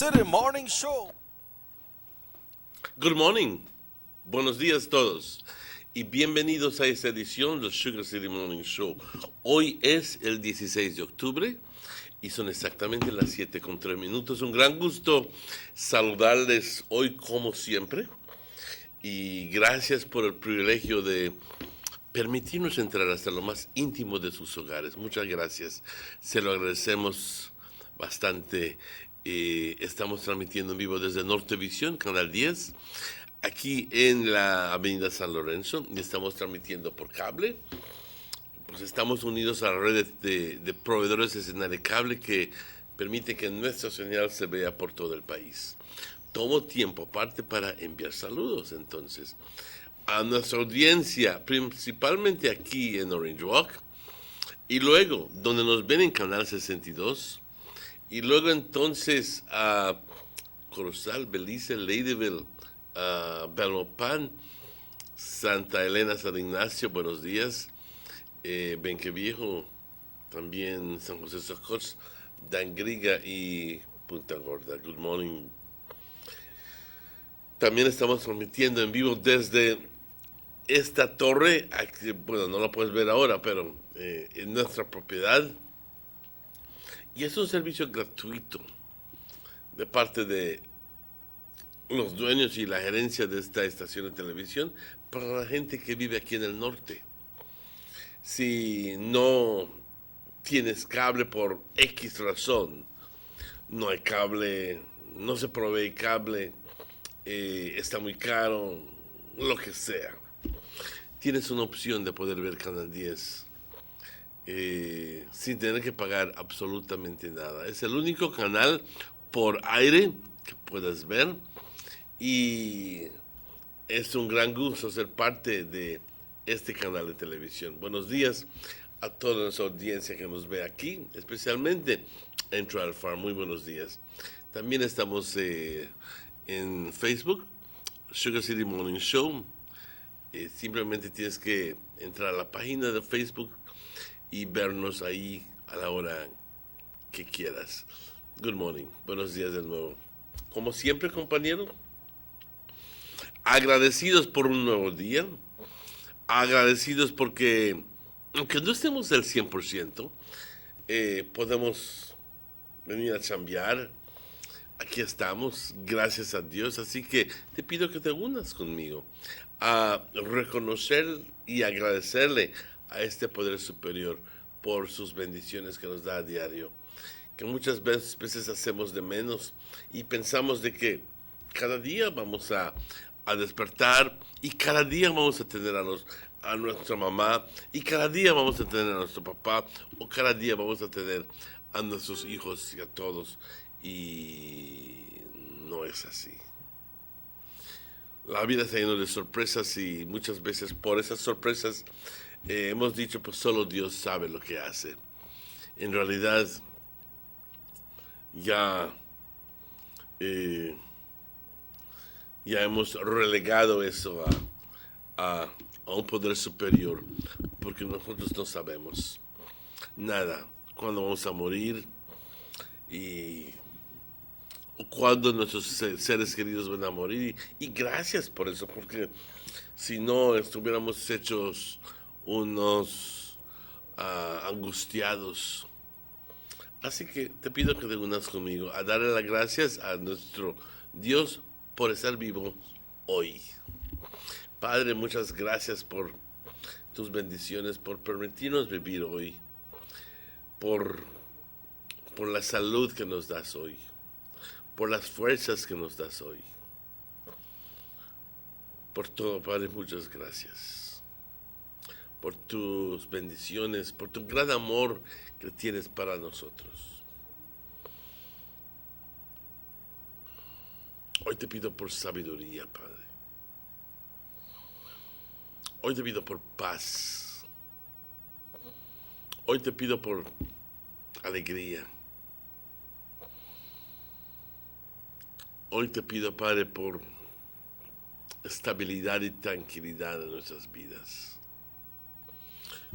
City Morning Show. Good morning. Buenos días todos. Y bienvenidos a esta edición del Sugar City Morning Show. Hoy es el 16 de octubre y son exactamente las 7:03. Un gran gusto saludarles hoy como siempre. Y gracias por el privilegio de permitirnos entrar hasta lo más íntimo de sus hogares. Muchas gracias. Se lo agradecemos bastante. Estamos transmitiendo en vivo desde Nortevisión, Canal 10, aquí en la Avenida San Lorenzo, y estamos transmitiendo por cable. Pues estamos unidos a la red de proveedores de señal de cable que permite que nuestra señal se vea por todo el país. Tomo tiempo aparte para enviar saludos, entonces, a nuestra audiencia, principalmente aquí en Orange Walk, y luego, donde nos ven en Canal 62, y luego entonces a Corozal, Belice, Ladyville, Belmopan, Santa Elena, San Ignacio, buenos días, Benque Viejo, también San José Socos, Dangriga y Punta Gorda. Good morning. También estamos transmitiendo en vivo desde esta torre, aquí, bueno, no la puedes ver ahora, pero en nuestra propiedad. Y es un servicio gratuito de parte de los dueños y la gerencia de esta estación de televisión para la gente que vive aquí en el norte. Si no tienes cable por X razón, no hay cable, no se provee cable, está muy caro, lo que sea, tienes una opción de poder ver Canal 10 sin tener que pagar absolutamente nada. Es el único canal por aire que puedas ver y es un gran gusto ser parte de este canal de televisión. Buenos días a toda nuestra audiencia que nos ve aquí, especialmente en Trial Farm. Muy buenos días. También estamos en Facebook, Sugar City Morning Show. Simplemente tienes que entrar a la página de Facebook y vernos ahí a la hora que quieras. Good morning. Buenos días de nuevo. Como siempre, compañero, agradecidos por un nuevo día, agradecidos porque, aunque no estemos del 100%, podemos venir a chambear. Aquí estamos, gracias a Dios. Así que te pido que te unas conmigo a reconocer y agradecerle a este poder superior por sus bendiciones que nos da a diario, que muchas veces hacemos de menos y pensamos de que cada día vamos a despertar y cada día vamos a tener a nuestra mamá y cada día vamos a tener a nuestro papá o cada día vamos a tener a nuestros hijos y a todos, y no es así. La vida está llena de sorpresas y muchas veces por esas sorpresas hemos dicho, pues solo Dios sabe lo que hace. En realidad ya ya hemos relegado eso a un poder superior, porque nosotros no sabemos nada cuándo vamos a morir y cuándo nuestros seres queridos van a morir. Y gracias por eso, porque si no estuviéramos hechos unos angustiados. Así que te pido que te unas conmigo a darle las gracias a nuestro Dios por estar vivo hoy. Padre, muchas gracias por tus bendiciones, por permitirnos vivir hoy, por la salud que nos das hoy, por las fuerzas que nos das hoy. Por todo, Padre, muchas gracias. Por tus bendiciones, por tu gran amor que tienes para nosotros. Hoy te pido por sabiduría, Padre. Hoy te pido por paz. Hoy te pido por alegría. Hoy te pido, Padre, por estabilidad y tranquilidad en nuestras vidas.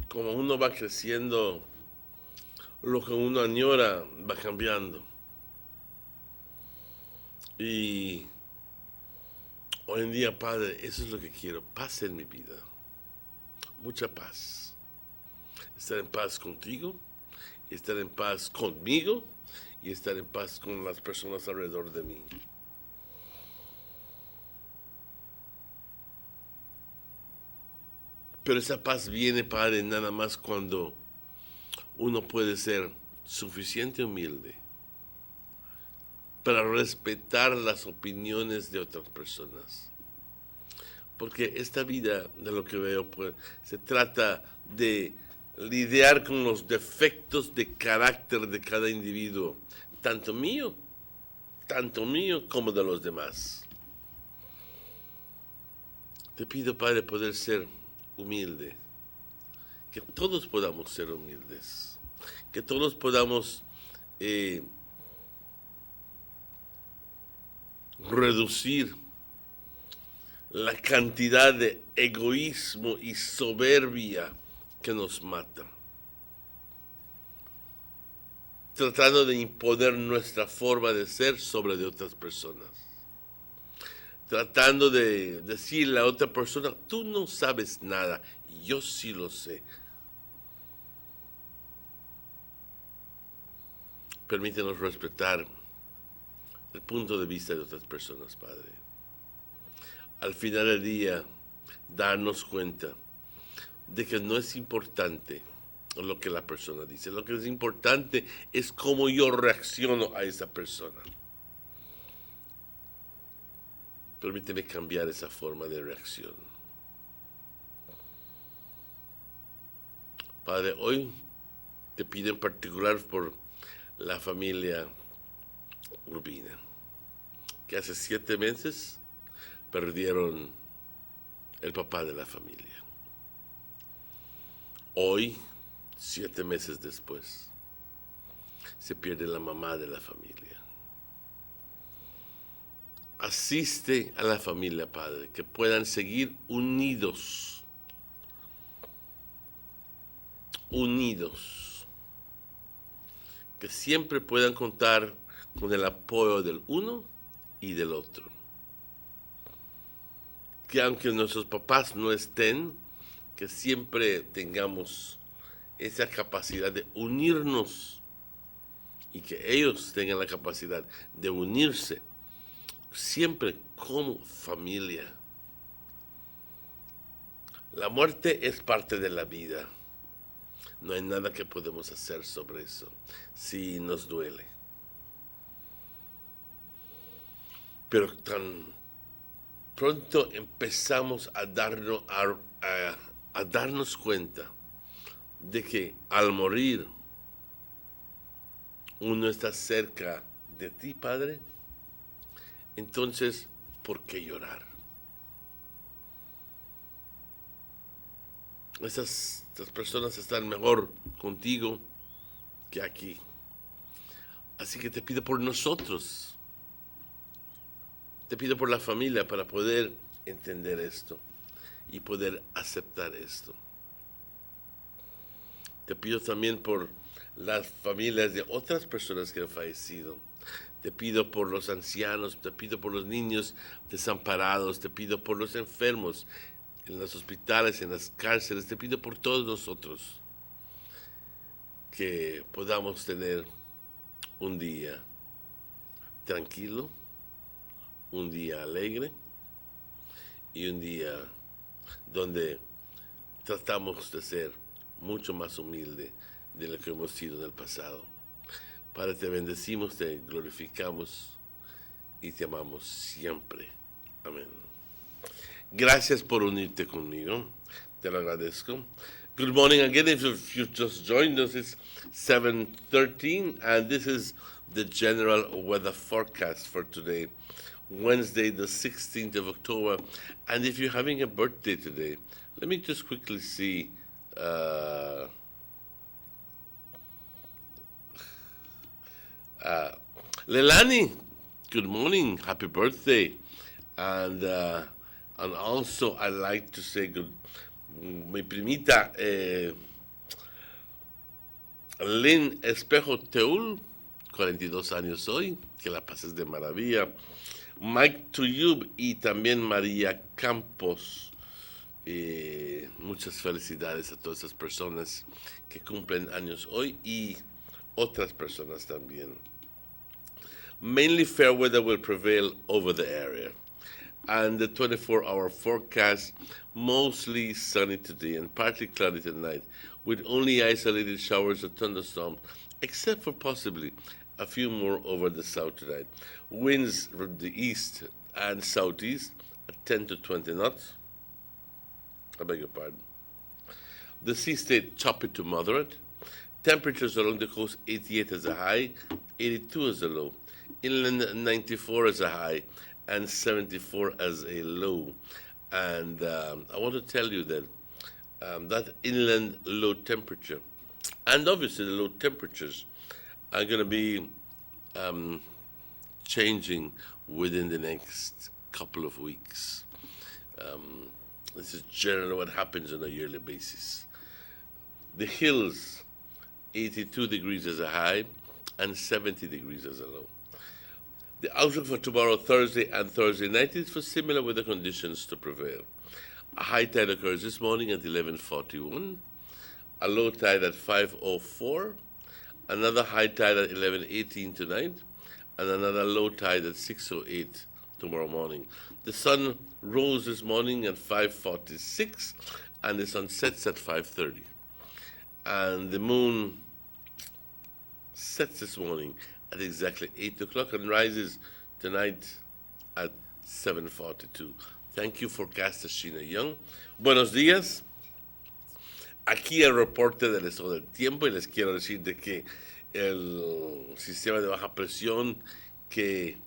Como uno va creciendo, lo que uno añora va cambiando. Y hoy en día, Padre, eso es lo que quiero, paz en mi vida, mucha paz. Estar en paz contigo, estar en paz conmigo y estar en paz con las personas alrededor de mí. Pero esa paz viene, Padre, nada más cuando uno puede ser suficiente humilde para respetar las opiniones de otras personas. Porque esta vida, de lo que veo, pues, se trata de lidiar con los defectos de carácter de cada individuo, tanto mío como de los demás. Te pido, Padre, poder ser humilde, que todos podamos ser humildes, que todos podamos reducir la cantidad de egoísmo y soberbia que nos mata, tratando de imponer nuestra forma de ser sobre de otras personas, tratando de decirle a otra persona, tú no sabes nada, yo sí lo sé. Permítenos respetar el punto de vista de otras personas, Padre. Al final del día, darnos cuenta de que no es importante lo que la persona dice. Lo que es importante es cómo yo reacciono a esa persona. Permíteme cambiar esa forma de reacción. Padre, hoy te pido en particular por la familia Urbina, que hace 7 meses perdieron el papá de la familia. Hoy, 7 meses después, se pierde la mamá de la familia. Asiste a la familia, Padre, que puedan seguir unidos, que siempre puedan contar con el apoyo del uno y del otro. Que aunque nuestros papás no estén, que siempre tengamos esa capacidad de unirnos y que ellos tengan la capacidad de unirse siempre como familia. La muerte es parte de la vida. No hay nada que podemos hacer sobre eso si nos duele. Pero tan pronto empezamos a darnos cuenta de que al morir uno está cerca de ti, Padre, entonces, ¿por qué llorar? Estas personas están mejor contigo que aquí. Así que te pido por nosotros, te pido por la familia para poder entender esto y poder aceptar esto. Te pido también por las familias de otras personas que han fallecido. Te pido por los ancianos, te pido por los niños desamparados, te pido por los enfermos en los hospitales, en las cárceles, te pido por todos nosotros que podamos tener un día tranquilo, un día alegre y un día donde tratamos de ser mucho más humilde de lo que hemos sido en el pasado. Padre, te bendecimos, te glorificamos y te amamos siempre. Amén. Gracias por unirte conmigo. Te lo agradezco. Good morning again. If you just joined us, it's 7:13, and this is the general weather forecast for today, Wednesday, the 16th of October. And if you're having a birthday today, let me just quickly see. Lelani, good morning, happy birthday, and also I like to say good, mi primita Lynn Espejo Teul, 42 años hoy, que la pases de maravilla. Mike Tuyub y también María Campos. Muchas felicidades a todas esas personas que cumplen años hoy y otras personas también. Mainly fair weather will prevail over the area. And the 24-hour forecast, mostly sunny today and partly cloudy tonight, with only isolated showers or thunderstorms, except for possibly a few more over the south tonight. Winds from the east and southeast at 10 to 20 knots. I beg your pardon. The sea stayed choppy to moderate. Temperatures along the coast 88 as a high, 82 as a low. Inland 94 as a high, and 74 as a low. And I want to tell you that that inland low temperature, and obviously the low temperatures, are going to be changing within the next couple of weeks. This is generally what happens on a yearly basis. The hills, 82 degrees as a high and 70 degrees as a low. The outlook for tomorrow, Thursday and Thursday night is for similar weather conditions to prevail. A high tide occurs this morning at 11:41, a low tide at 5:04, another high tide at 11:18 tonight, and another low tide at 6:08 tomorrow morning. The sun rose this morning at 5:46, and the sun sets at 5:30. And the moon sets this morning at exactly 8 o'clock and rises tonight at 7:42. Thank you, forecaster Sheena Young. Buenos días. Aquí el reporte del estado del tiempo, y les quiero decir de que el sistema de baja presión que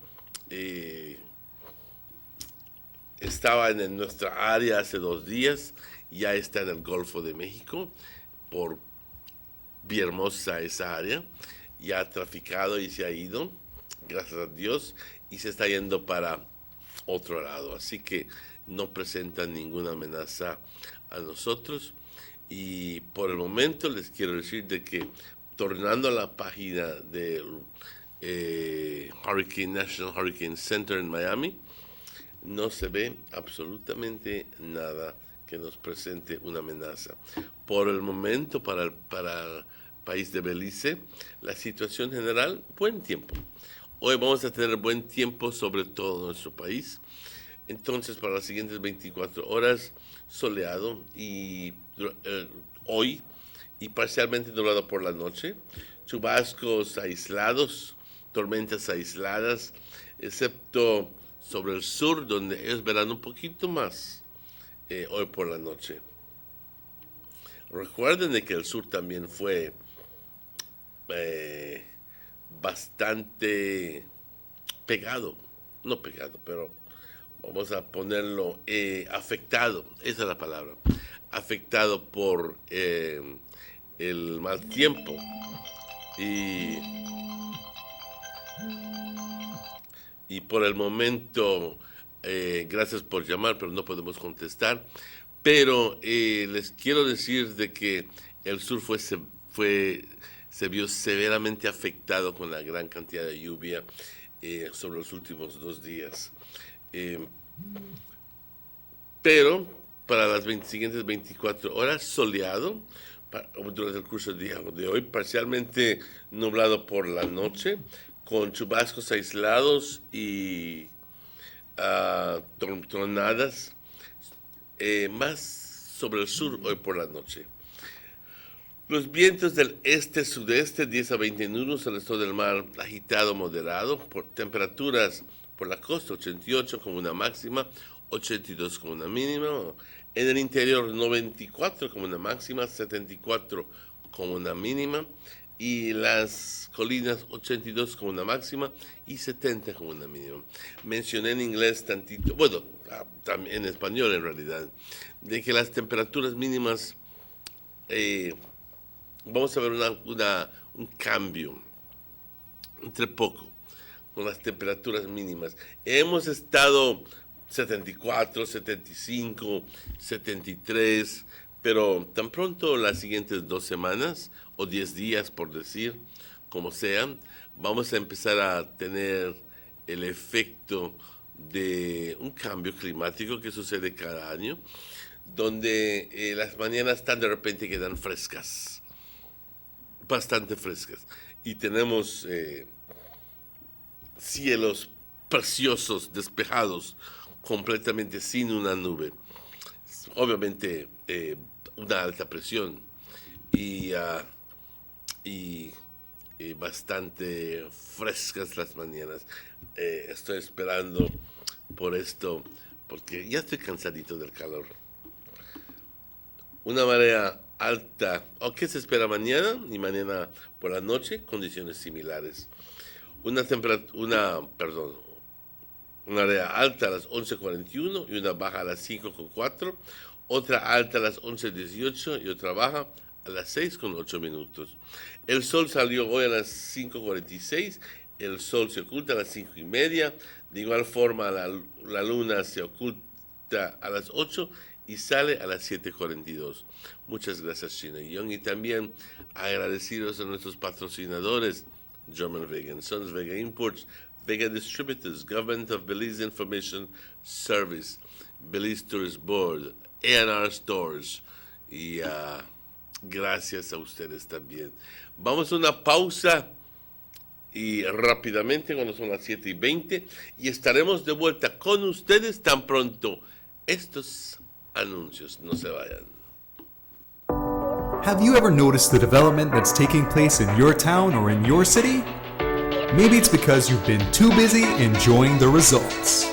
estaba en nuestra área hace 2 días ya está en el Golfo de México, por Villahermosa esa área, ya ha traficado y se ha ido, gracias a Dios, y se está yendo para otro lado, así que no presenta ninguna amenaza a nosotros. Y por el momento les quiero decir de que, tornando a la página del National Hurricane Center en Miami, no se ve absolutamente nada que nos presente una amenaza. Por el momento, para el país de Belice, la situación general, buen tiempo. Hoy vamos a tener buen tiempo sobre todo nuestro país. Entonces, para las siguientes 24 horas, soleado y hoy, y parcialmente nublado por la noche. Chubascos aislados, tormentas aisladas, excepto sobre el sur, donde ellos verán un poquito más hoy por la noche. Recuerden de que el sur también fue bastante pegado, no pegado, pero vamos a ponerlo afectado, esa es la palabra, afectado por el mal tiempo. Y por el momento, gracias por llamar, pero no podemos contestar. Pero les quiero decir de que el sur se vio severamente afectado con la gran cantidad de lluvia sobre los últimos 2 días. Pero para las siguientes 24 horas, soleado durante el curso del día de hoy, parcialmente nublado por la noche, con chubascos aislados y tronadas más sobre el sur hoy por la noche. Los vientos del este-sudeste, 10 a 20 nudos al estado del mar, agitado, moderado, por temperaturas por la costa, 88 como una máxima, 82 como una mínima. En el interior, 94 como una máxima, 74 como una mínima. Y las colinas, 82 como una máxima y 70 como una mínima. Mencioné en inglés tantito, bueno, también en español en realidad, de que las temperaturas mínimas, vamos a ver un cambio entre poco con las temperaturas mínimas. Hemos estado 74, 75, 73, pero tan pronto las siguientes 2 semanas o 10 días, por decir, como sea, vamos a empezar a tener el efecto de un cambio climático que sucede cada año, donde las mañanas están de repente quedan frescas, bastante frescas, y tenemos cielos preciosos, despejados, completamente sin una nube. Obviamente una alta presión y bastante frescas las mañanas. Estoy esperando por esto, porque ya estoy cansadito del calor. Una marea alta, ¿qué se espera mañana? Y mañana por la noche, condiciones similares. Una marea alta a las 11:41 y una baja a las 5:04. Otra alta a las 11:18 y otra baja a las 6:08 minutos. El sol salió hoy a las 5:46, el sol se oculta a las 5:30, de igual forma la luna se oculta a las 8 y sale a las 7:42. Muchas gracias, China Young, y también agradecidos a nuestros patrocinadores, German Vega Sons, Vega Imports, Vega Distributors, Government of Belize Information Service, Belize Tourist Board, A&R Stores, y gracias a ustedes también. Vamos a una pausa y rápidamente, cuando son las 7:20, y estaremos de vuelta con ustedes tan pronto estos anuncios no se vayan. Have you ever noticed the development that's taking place in your town or in your city? Maybe it's because you've been too busy enjoying the results.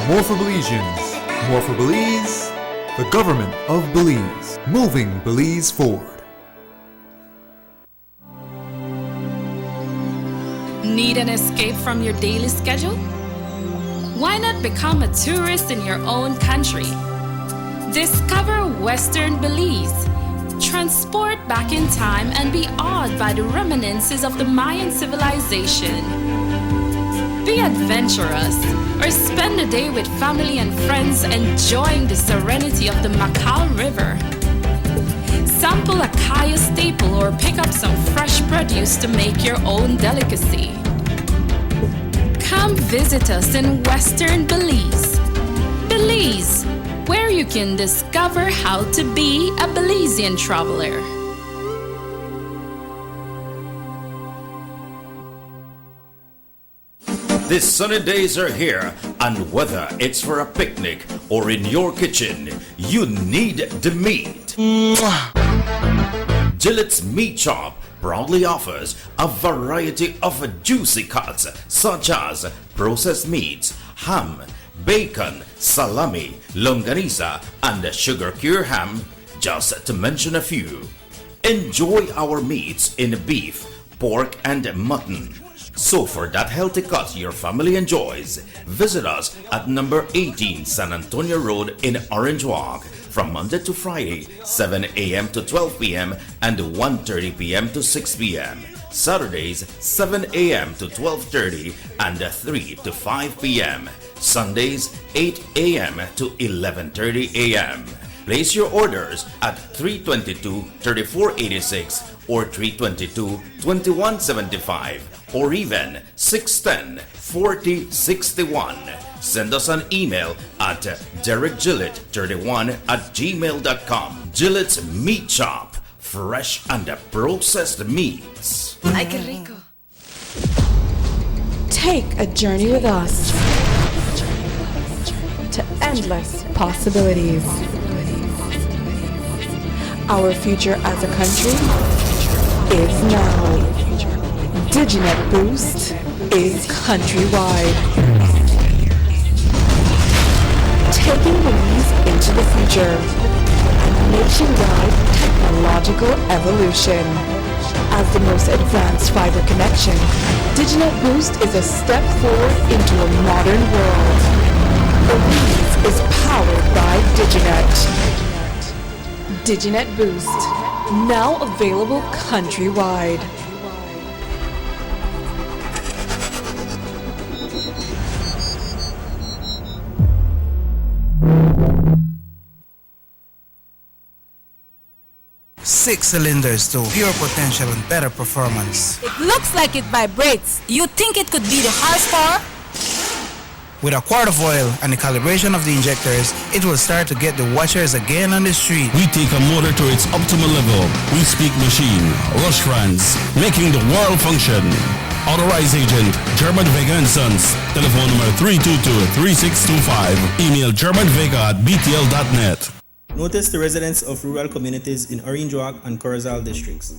More for Belizeans, more for Belize, the government of Belize, moving Belize forward. Need an escape from your daily schedule? Why not become a tourist in your own country? Discover Western Belize. Transport back in time and be awed by the reminiscences of the Mayan civilization. Be adventurous, or spend a day with family and friends enjoying the serenity of the Macau River. Sample a Kaya staple or pick up some fresh produce to make your own delicacy. Come visit us in Western Belize. Belize, where you can discover how to be a Belizean traveler. These sunny days are here, and whether it's for a picnic or in your kitchen, you need the meat. Gillette's Meat Shop proudly offers a variety of juicy cuts such as processed meats, ham, bacon, salami, longaniza, and sugar cure ham, just to mention a few. Enjoy our meats in beef, pork, and mutton. So for that healthy cut your family enjoys, visit us at number 18 San Antonio Road in Orange Walk from Monday to Friday, 7 a.m. to 12 p.m. and 1:30 p.m. to 6 p.m. Saturdays, 7 a.m. to 12:30 and 3 to 5 p.m. Sundays, 8 a.m. to 11:30 a.m. Place your orders at 322-3486 or 322-2175. or even 610-4061. Send us an email at derekgillett31@gmail.com. Gillette's Meat Shop, fresh and processed meats. Ay, qué rico. Take a journey with us to endless possibilities. Our future as a country is now. Diginet Boost is countrywide. Taking Belize into the future. A nationwide technological evolution. As the most advanced fiber connection, Diginet Boost is a step forward into a modern world. Belize is powered by Diginet. Diginet Boost. now available countrywide. Six cylinders to pure potential and better performance. It looks like it vibrates. You think it could be the horsepower? With a quart of oil and the calibration of the injectors, it will start to get the watchers again on the street. We take a motor to its optimal level. We speak machine, rush runs, making the world function. Authorized agent, German Vega & Sons. Telephone number 322-3625. Email germanvega@btl.net. Notice the residents of rural communities in Orange Walk and Corozal districts.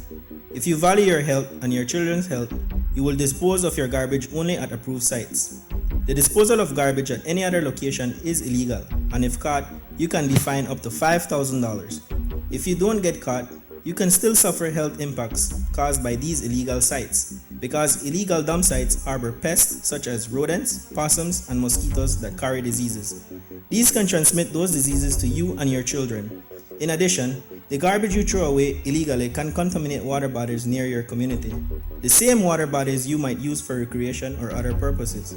If you value your health and your children's health, you will dispose of your garbage only at approved sites. The disposal of garbage at any other location is illegal, and if caught, you can be fined up to $5,000. If you don't get caught, you can still suffer health impacts caused by these illegal sites, because illegal dump sites harbor pests such as rodents, possums, and mosquitoes that carry diseases. These can transmit those diseases to you and your children. In addition, the garbage you throw away illegally can contaminate water bodies near your community, the same water bodies you might use for recreation or other purposes.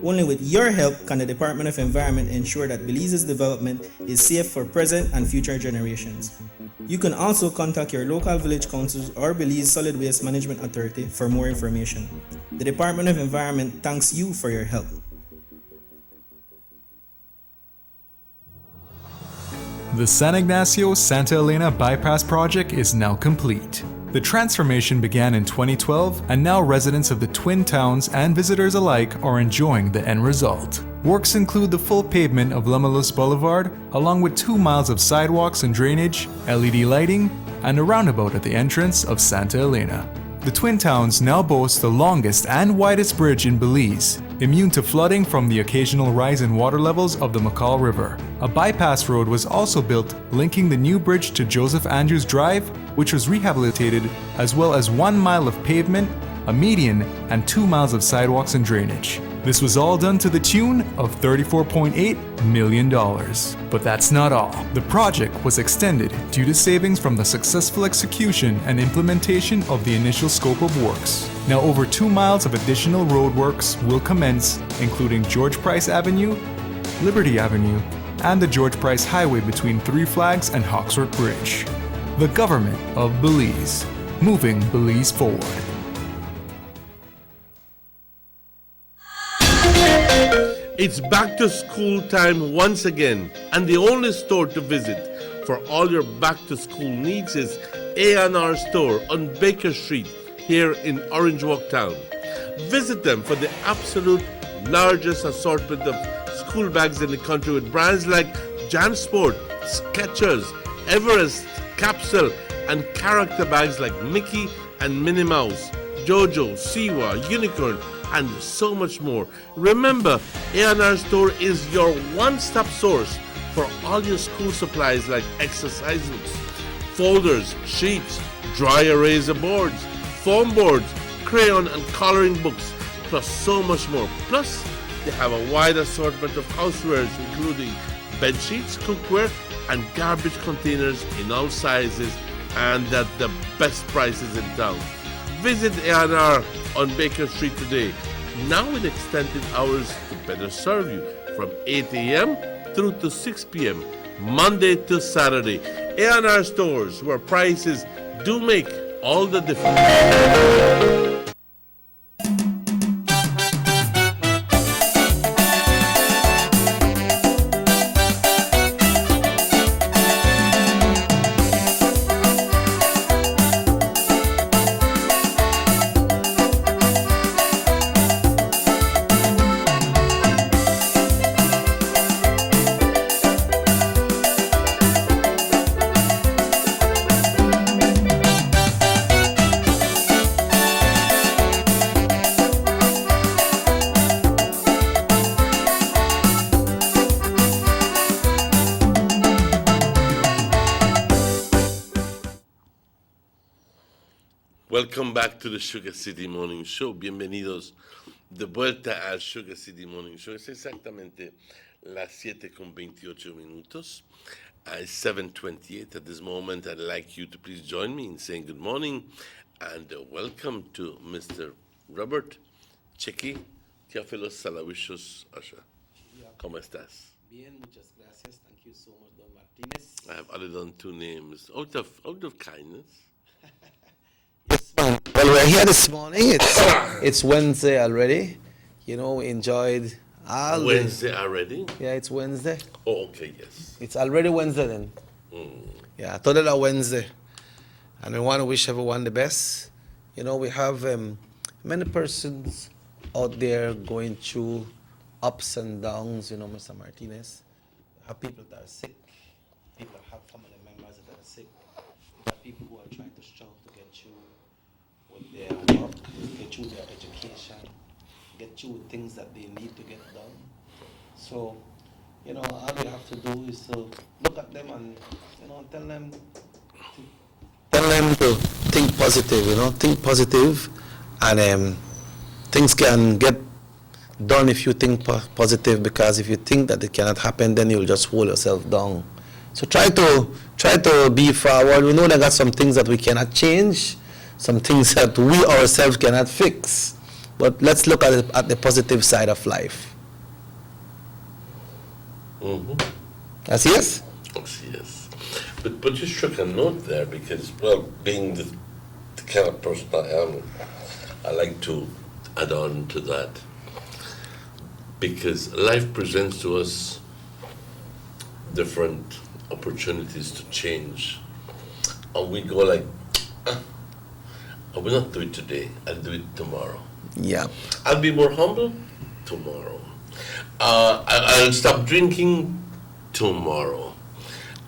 Only with your help can the Department of Environment ensure that Belize's development is safe for present and future generations. You can also contact your local village councils or Belize Solid Waste Management Authority for more information. The Department of Environment thanks you for your help. The San Ignacio-Santa Elena Bypass Project is now complete. The transformation began in 2012, and now residents of the Twin Towns and visitors alike are enjoying the end result. Works include the full pavement of Lamalus Boulevard, along with 2 miles of sidewalks and drainage, LED lighting, and a roundabout at the entrance of Santa Elena. The Twin Towns now boast the longest and widest bridge in Belize, immune to flooding from the occasional rise in water levels of the McCall River. A bypass road was also built linking the new bridge to Joseph Andrews Drive, which was rehabilitated, as well as 1 mile of pavement, a median, and 2 miles of sidewalks and drainage. This was all done to the tune of $34.8 million. But that's not all. The project was extended due to savings from the successful execution and implementation of the initial scope of works. Now over 2 miles of additional roadworks will commence, including George Price Avenue, Liberty Avenue, and the George Price Highway between Three Flags and Hawksworth Bridge. The government of Belize, moving Belize forward. It's back to school time once again, and the only store to visit for all your back to school needs is A&R Store on Baker Street here in Orange Walk Town. Visit them for the absolute largest assortment of school bags in the country with brands like JanSport, Skechers, Everest, Capsule, and character bags like Mickey and Minnie Mouse, Jojo, Siwa, Unicorn, and so much more. Remember, A&R Store is your one-stop source for all your school supplies like exercise books, folders, sheets, dry eraser boards, foam boards, crayon and coloring books, plus so much more. Plus, they have a wide assortment of housewares including bed sheets, cookware, and garbage containers in all sizes and at the best prices in town. Visit A&R on Baker Street today, now with extended hours to better serve you from 8 a.m. through to 6 p.m. Monday to Saturday. A&R Stores, where prices do make all the difference. Welcome back to the Sugar City Morning Show. Bienvenidos de vuelta al Sugar City Morning Show. Es exactamente las 7:28. It's 7:28 at this moment. I'd like you to please join me in saying good morning and welcome to Mr. Robert Chequi Teófilos Salahuishos Asha. ¿Cómo estás? Bien, muchas gracias. Thank you so much, Don Martinez. I have added on two names out of kindness. Yes, well, we're here this morning. It's Wednesday already. You know, we enjoyed all Wednesday already? Yeah, it's Wednesday. Oh, okay, yes. It's already Wednesday then. Yeah, I thought it was Wednesday. And we want to wish everyone the best. You know, we have many persons out there going through ups and downs, you know, Mr. Martinez. We have people that are sick. People that have family members that are sick. We have people who are trying to struggle to get through with their work, get through their education, get through things that they need to get done. So, you know, all we have to do is to look at them and, you know, tell them to think positive, you know, think positive, and things can get done if you think positive, because if you think that it cannot happen, then you'll just hold yourself down. So try to be forward. We know there got some things that we cannot change, some things that we ourselves cannot fix, but let's look at the positive side of life. That's yes? Yes. But you struck a note there because, well, being the kind of person I am, I like to add on to that. Because life presents to us different opportunities to change. And we go like, I will not do it today, I'll do it tomorrow. Yeah. I'll be more humble tomorrow. I'll stop drinking tomorrow.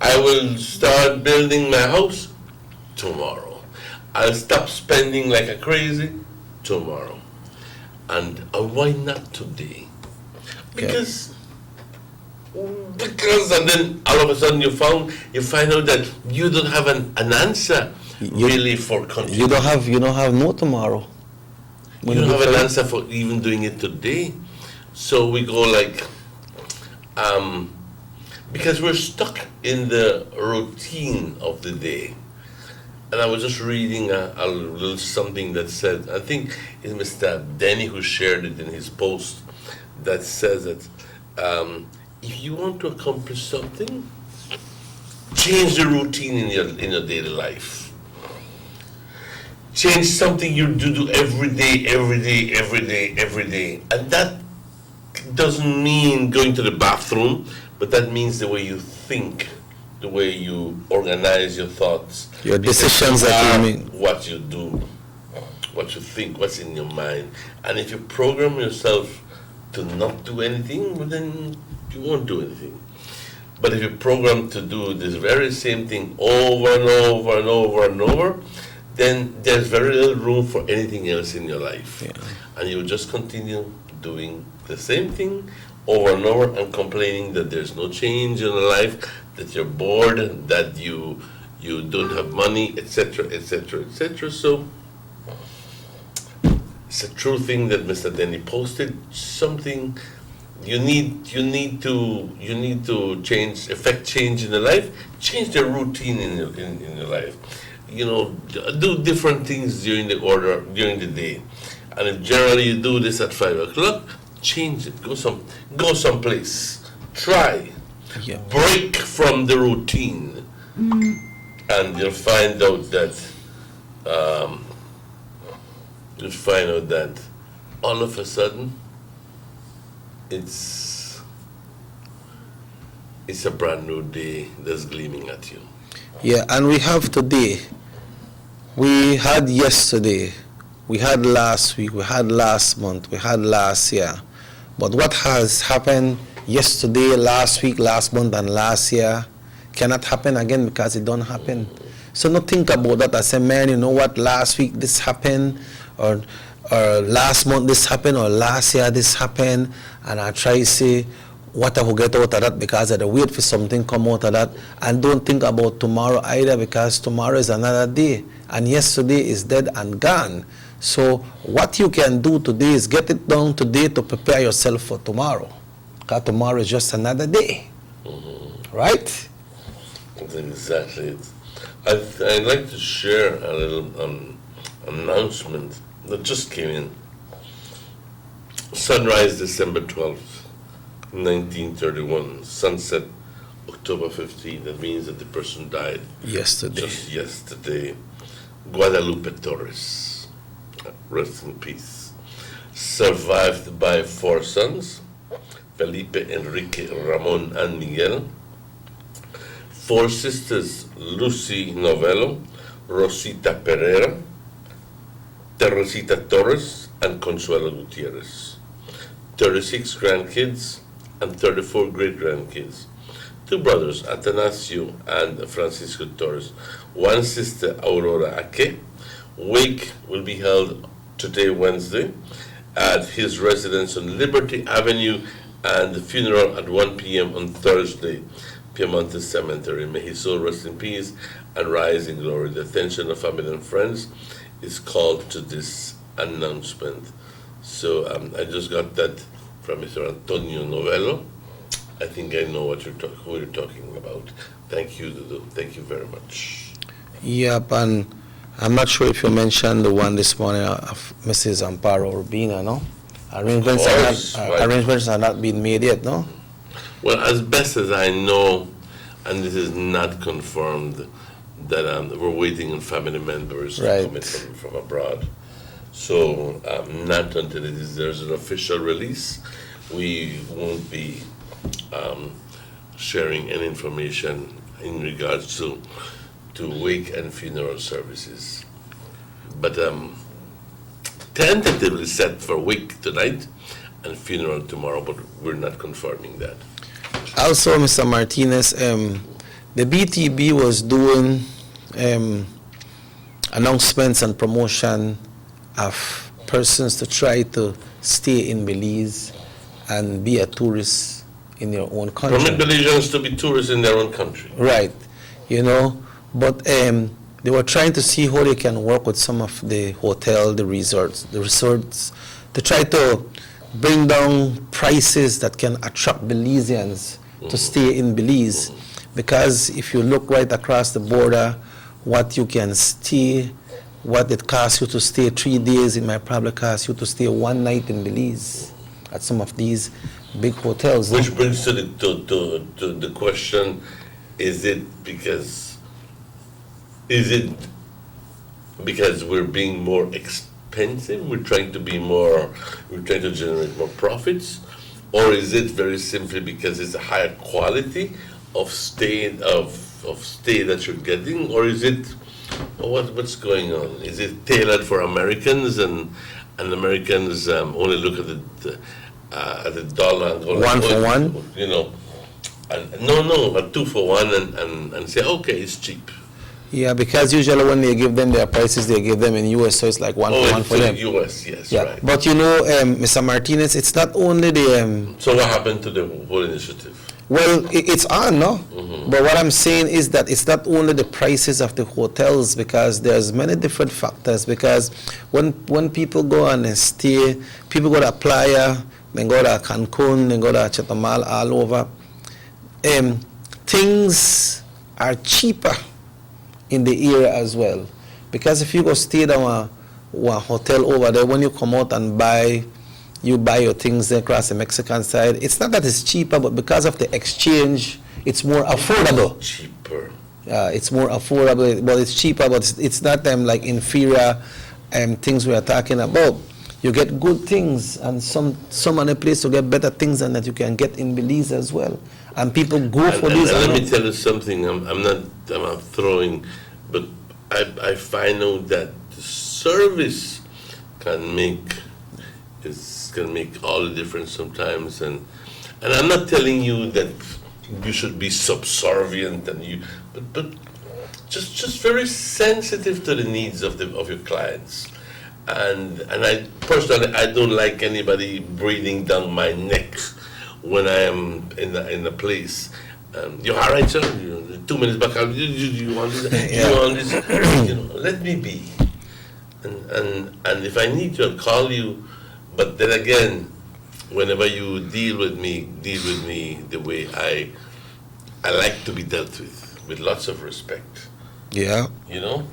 I will start building my house tomorrow. I'll stop spending like a crazy tomorrow. And why not today? Because and then all of a sudden you find out that you don't have an answer really for continuing. You don't have no tomorrow. You don't have an answer for even doing it today. So we go like, because we're stuck in the routine of the day. And I was just reading a little something that said, I think it's Mr. Denny who shared it in his post, that says that if you want to accomplish something, change the routine in your daily life. Change something you do every day. And that doesn't mean going to the bathroom, but that means the way you think, the way you organize your thoughts. Your decisions that you make. What you do, what you think, what's in your mind. And if you program yourself to not do anything, well, then you won't do anything. But if you program to do this very same thing over and over and over and over, then there's very little room for anything else in your life. Yeah. And you just continue doing the same thing over and over and complaining that there's no change in your life, that you're bored, that you don't have money, etc., etc., etc. So it's a true thing that Mr. Denny posted. Something you need to effect change in your life. Change the routine in your life. You know, do different things during the day. And if generally you do this at 5 o'clock, change it. Go someplace. Try. Yeah. Break from the routine, and you'll find out that all of a sudden it's a brand new day that's gleaming at you. Yeah, and we have today. We had yesterday. We had last week. We had last month. We had last year. But what has happened yesterday, last week, last month, and last year cannot happen again because it don't happen. So don't think about that. I say, man, you know what? Last week this happened, or last month this happened, or last year this happened, and I try to say what I will get out of that because I wait for something come out of that, and don't think about tomorrow either because tomorrow is another day, and yesterday is dead and gone. So what you can do today is get it done today to prepare yourself for tomorrow. Because tomorrow is just another day. Right? Exactly. I'd like to share a little announcement that just came in. Sunrise December 12th, 1931. Sunset October 15th. That means that the person died Yesterday. just yesterday. Guadalupe Torres, rest in peace. Survived by 4 sons, Felipe, Enrique, Ramon, and Miguel. 4 sisters, Lucy Novello, Rosita Pereira, Teresita Torres, and Consuelo Gutierrez. 36 grandkids and 34 great-grandkids. 2 brothers, Atanasio and Francisco Torres. 1 sister, Aurora Ake. Wake will be held today, Wednesday, at his residence on Liberty Avenue, and the funeral at 1 p.m. on Thursday, Piemonte Cemetery. May his soul rest in peace and rise in glory. The attention of family and friends is called to this announcement. So I just got that from Mr. Antonio Novello. I think I know who you're talking about. Thank you, Dudu. Thank you very much. Yep, and I'm not sure if you mentioned the one this morning of Mrs. Amparo Urbina, no? Arrangements have not been made yet, no? Well, as best as I know, and this is not confirmed, that we're waiting on family members to come in from abroad. So not until there's an official release, we won't be sharing any information in regards to wake and funeral services. But tentatively set for wake tonight and funeral tomorrow, but we're not confirming that. Also, Mr. Martinez, the BTB was doing announcements and promotion of persons to try to stay in Belize and be a tourist in your own country. Permit Belizeans to be tourists in their own country. Right, but they were trying to see how they can work with some of the hotel, the resorts, to try to bring down prices that can attract Belizeans to stay in Belize. Because if you look right across the border, what you can stay, what it costs you to stay 3 days, it might probably cost you to stay 1 night in Belize at some of these big hotels. Which brings to the question, is it because we're being more expensive, we're trying to generate more profits, or is it very simply because it's a higher quality of stay that you're getting, or is it what's going on? Is it tailored for Americans and Americans only look at the dollar and go 1 for 1? And no, a 2 for 1 and say, okay, it's cheap. Yeah, because usually when they give them their prices, they give them in US, so it's like 1 for 1 for them. US, yes, yeah. Right. But Mr. Martinez, it's not only the... So what happened to the whole initiative? Well, it's on, no? Mm-hmm. But what I'm saying is that it's not only the prices of the hotels, because there's many different factors. Because when people go and stay, people go to Playa, then go to Cancun, then go to Chetumal, all over. Things are cheaper in the area as well. Because if you go stay down a hotel over there, when you come out and buy your things across the Mexican side, it's not that it's cheaper, but because of the exchange, it's more affordable. Cheaper. It's more affordable, but it's cheaper, but it's not like inferior things we are talking about. You get good things, and some other place to get better things than that you can get in Belize as well. And people go for this. And let me tell you something. I'm not throwing, but I find out that the service can make all the difference sometimes. And I'm not telling you that you should be subservient but just very sensitive to the needs of your clients. And I personally, I don't like anybody breathing down my neck when I am in a place. You're all right, sir. 2 minutes back. You want this? You want this? Let me be. And if I need to, I'll call you. But then again, whenever you deal with me the way I like to be dealt with. with lots of respect. Yeah. You know?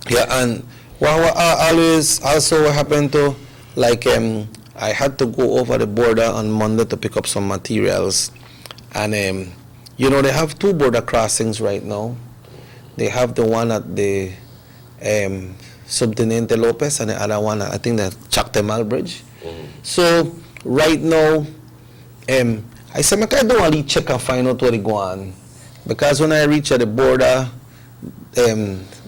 Yeah, and what always also happened to, like, I had to go over the border on Monday to pick up some materials, and you know, they have two border crossings right now. They have the one at the Subteniente Lopez and the other one, I think, the Chactemal Bridge. So right now, I said, I don't really check and find out where they go on, because when I reached at the border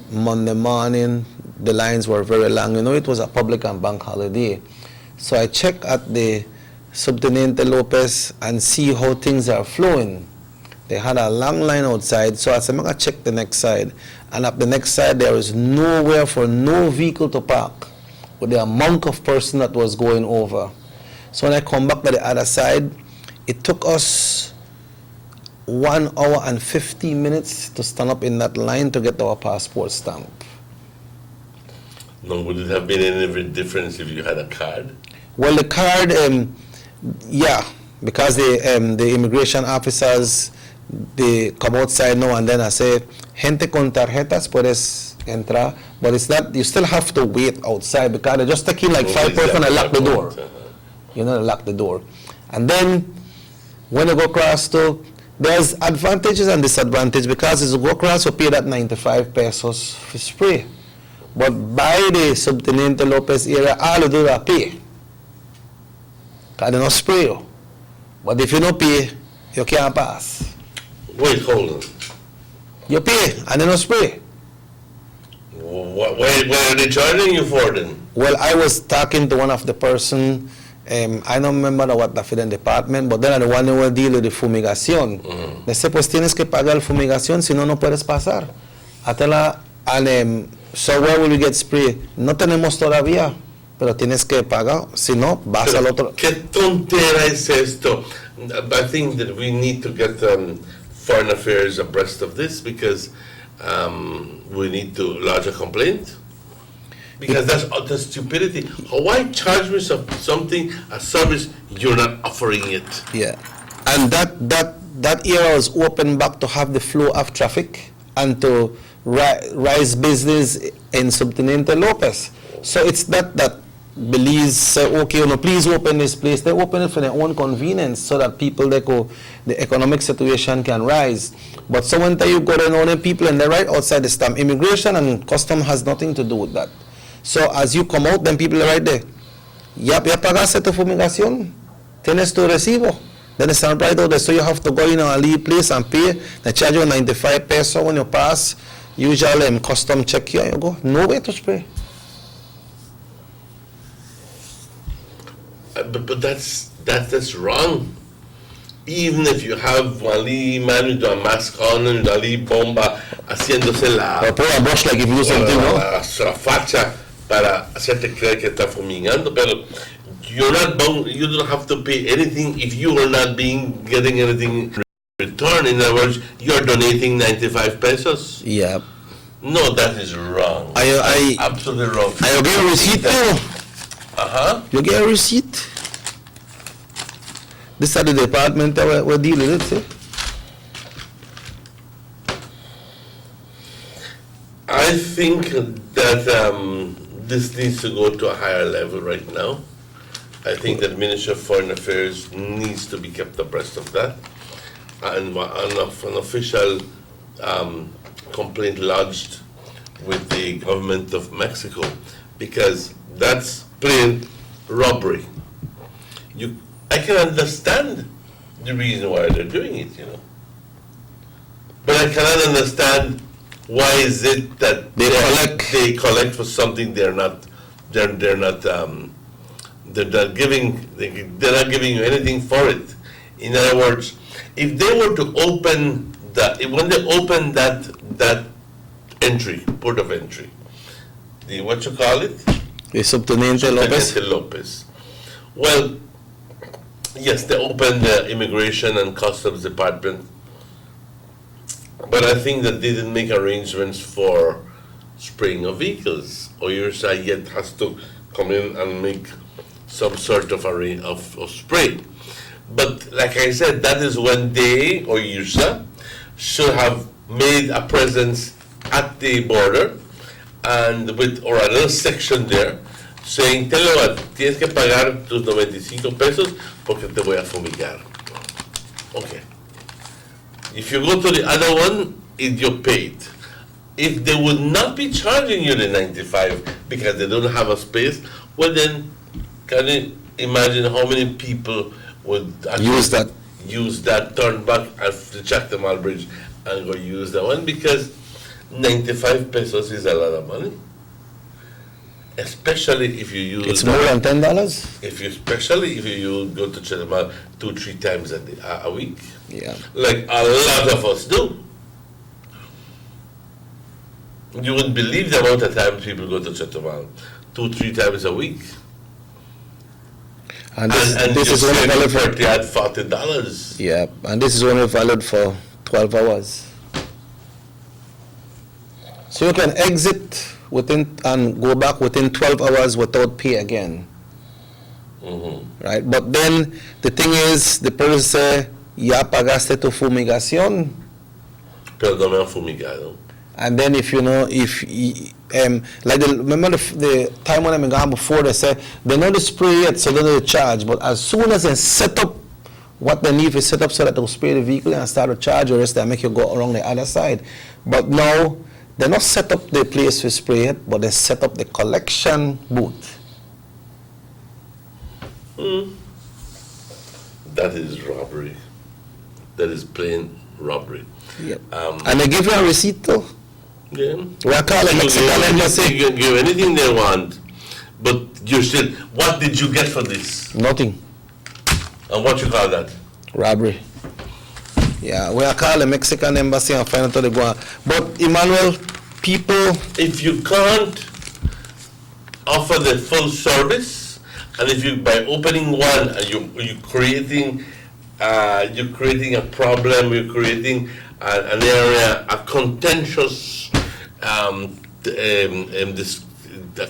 Monday morning, the lines were very long. You know, it was a public and bank holiday. So I checked at the Subteniente Lopez and see how things are flowing. They had a long line outside, so I said, I'm going to check the next side. And up the next side, there is nowhere for no vehicle to park with the amount of person that was going over. So when I come back to the other side, it took us 1 hour and 15 minutes to stand up in that line to get our passport stamp. No, would it have been any difference if you had a card? Well, the card, yeah, because the immigration officers, they come outside now and then and say, gente con tarjetas puedes entrar, but it's not, you still have to wait outside because they just take in like 5 person and lock the door. You know, they lock the door. And then when you go across to, there's advantages and disadvantages, because as you go across, you pay that 95 pesos for spray. But by the Subteniente Lopez area, all you do is pay. Because they don't spray you. But if you don't pay, you can't pass. Wait, hold on. You pay and they don't spray. What are they charging you for then? Well, I was talking to one of the person, I don't remember what the federal department, but then the one who will deal with the fumigación. They say, pues tienes que pagar fumigación, si no, no puedes pasar. And so where will we get spray? No tenemos todavía, pero tienes que pagar, si no, vas al otro. ¿Qué tontera es esto? I think that we need to get Foreign Affairs abreast of this, because we need to lodge a complaint. Because that's utter stupidity. Why charge me something, a service, you're not offering it? Yeah. And that area was open back to have the flow of traffic and to rise business in Subteniente Lopez. So it's that Belize say, okay, please open this place. They open it for their own convenience so that people, the economic situation can rise. But so when you go to know people and they're right outside the stamp, immigration and custom has nothing to do with that. So as you come out, then people are right there. Ya pagaste tu fumigación. Tienes tu recibo. Then it's right out there. So you have to go in a leave place and pay. They charge you 95 pesos when you pass. Usually custom check you and you go. No way to spray. But that's wrong. Even if you have Wali man with a mask on and Wali bomba haciéndose la brush like if you something, la facha para hacerte creer que está fumigando, pero you don't have to pay anything if you are not getting anything in return. In other words, you're donating 95 pesos. Yeah. No, that is wrong. Absolutely wrong. I get a receipt too. You get a receipt. This is the department that we're dealing with, see? I think that this needs to go to a higher level right now. I think that Ministry of Foreign Affairs needs to be kept abreast of that. And an official complaint lodged with the government of Mexico, because that's plain robbery. I can understand the reason why they're doing it, but I cannot understand why is it that they collect for something they're not giving you anything for it. In other words, if they were to open when they open that entry, port of entry, the what you call it? The Subteniente Lopez. Well, yes, they opened the Immigration and Customs Department, but I think that they didn't make arrangements for spraying of vehicles. OIRSA yet has to come in and make some sort of spray. But like I said, that is when they, OIRSA, should have made a presence at the border and or another section there saying, tell you what, tienes que pagar tus 95 pesos porque te voy a fumigar. Okay. If you go to the other one, you're paid. If they would not be charging you the 95 because they don't have a space, well then, can you imagine how many people would use that, turn back at the Chatham Bridge and go use that one, because 95 pesos is a lot of money. Especially if you use it's more than $10. Especially if you go to Chatham 2-3 times a week. Yeah. Like a lot of us do. You wouldn't believe the amount of times people go to Chatham 2-3 times a week. And this is only valid for $40. Yeah, and this is only valid for 12 hours. So you can exit within and go back within 12 hours without pay again. Mm-hmm. Right? But then the thing is, the person say, ya pagaste tu fumigación. Pero no me han fumigado. And then if like remember the time when I'm gone before, they said they know the spray yet, so they don't charge. But as soon as they set up what they need to set up so that they'll spray the vehicle and start to charge, or else they make you go around the other side. But now they not set up the place to spray it, but they set up the collection booth. That is robbery. That is plain robbery. Yep. And they give you a receipt too. Yeah. We are calling Mexican embassy. You can give anything they want, but you still. What did you get for this? Nothing. And what you call that? Robbery. Yeah, we are calling Mexican embassy and find out how they go on. But Emmanuel, people. If you can't offer the full service, and if you by opening one, you're creating a problem. You're creating an area, a contentious, a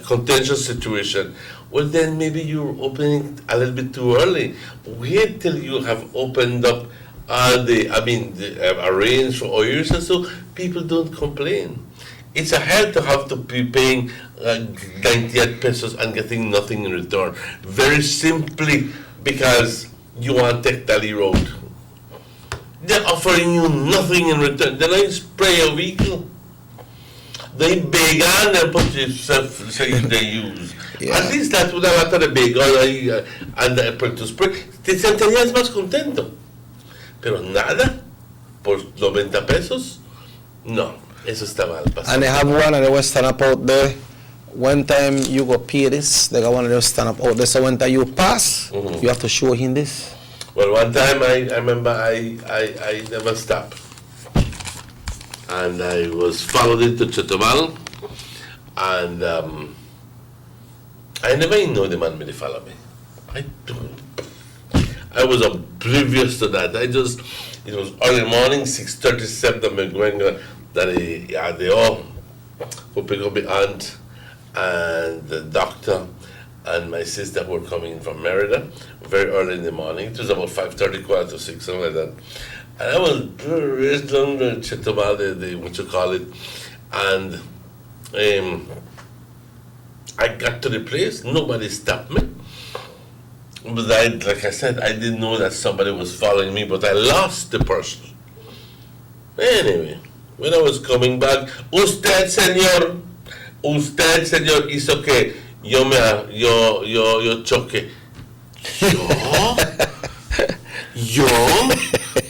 contentious situation. Well, then maybe you're opening a little bit too early. Wait till you have opened up arranged for years or so. People don't complain. It's a hell to have to be paying 98 pesos and getting nothing in return. Very simply because you want to take Tally Road. They're offering you nothing in return. Then I spray a vehicle. They began and put yourself saying they use. Yeah. At least that's what I wanted to began and to spray. Te sentirías más contento. Pero nada por 90 pesos. No, eso está mal pasado. And they have one and they will stand up out there. One time you go pay this, they got one and they'll stand up out there. So when time you pass, you have to show him this. Well, one time I remember I never stopped. And I was followed into Chetumal, and I never even know the man may follow me. I was oblivious to that. It was early morning, 6:37, I'm going that they all who pick up my aunt and the doctor and my sister who were coming in from Merida very early in the morning. It was about 5:30, 5:45, something like that. And I was raised on the Chetumal, what you call it, and I got to the place, nobody stopped me. But like I said, I didn't know that somebody was following me, but I lost the person. Anyway, when I was coming back, usted señor, it's okay, yo choque. ¿Yo?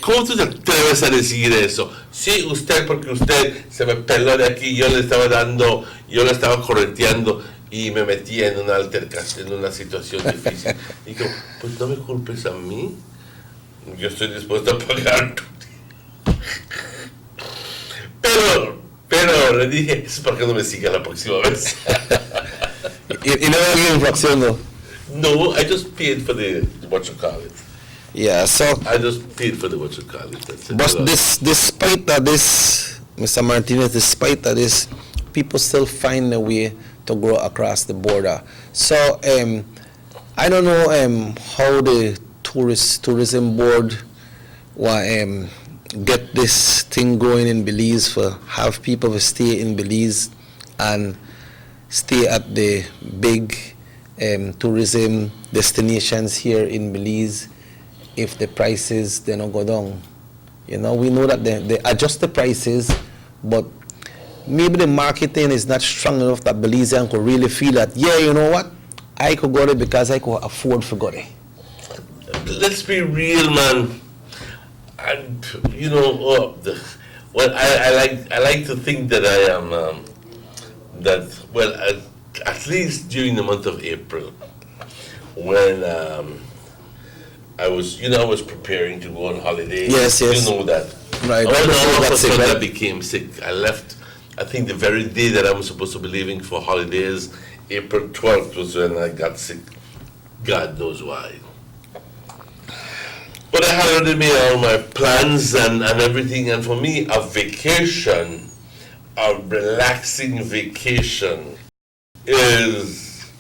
¿Cómo tú te atreves a decir eso? Sí, usted, porque usted se me peló de aquí, yo le estaba correteando y me metí en una altercación, en una situación difícil. Y digo, pues no me culpes a mí, yo estoy dispuesto a pagar. Pero le dije, es para que no me siga la próxima vez. ¿Y no había infracción, no? No, I just paid for the, what you call it. Yeah, so I just paid for the what you call it. That's it. But despite that, Mr. Martinez, despite that, people still find a way to grow across the border. So I don't know how the tourism board get this thing going in Belize, for have people to stay in Belize and stay at the big tourism destinations here in Belize if the prices they don't go down. You know, we know that they adjust the prices, but maybe the marketing is not strong enough that Belizean could really feel that, yeah, you know what, I could go there because I could afford to go there. Let's be real, man. And you know, I like to think that I am at least during the month of April, when I was preparing to go on holiday. Yes. You know that. Right. And when all of a sudden right? I became sick, I left. I think the very day that I was supposed to be leaving for holidays, April 12th, was when I got sick. God knows why. But I had already made all my plans and everything, and for me, a vacation, a relaxing vacation, is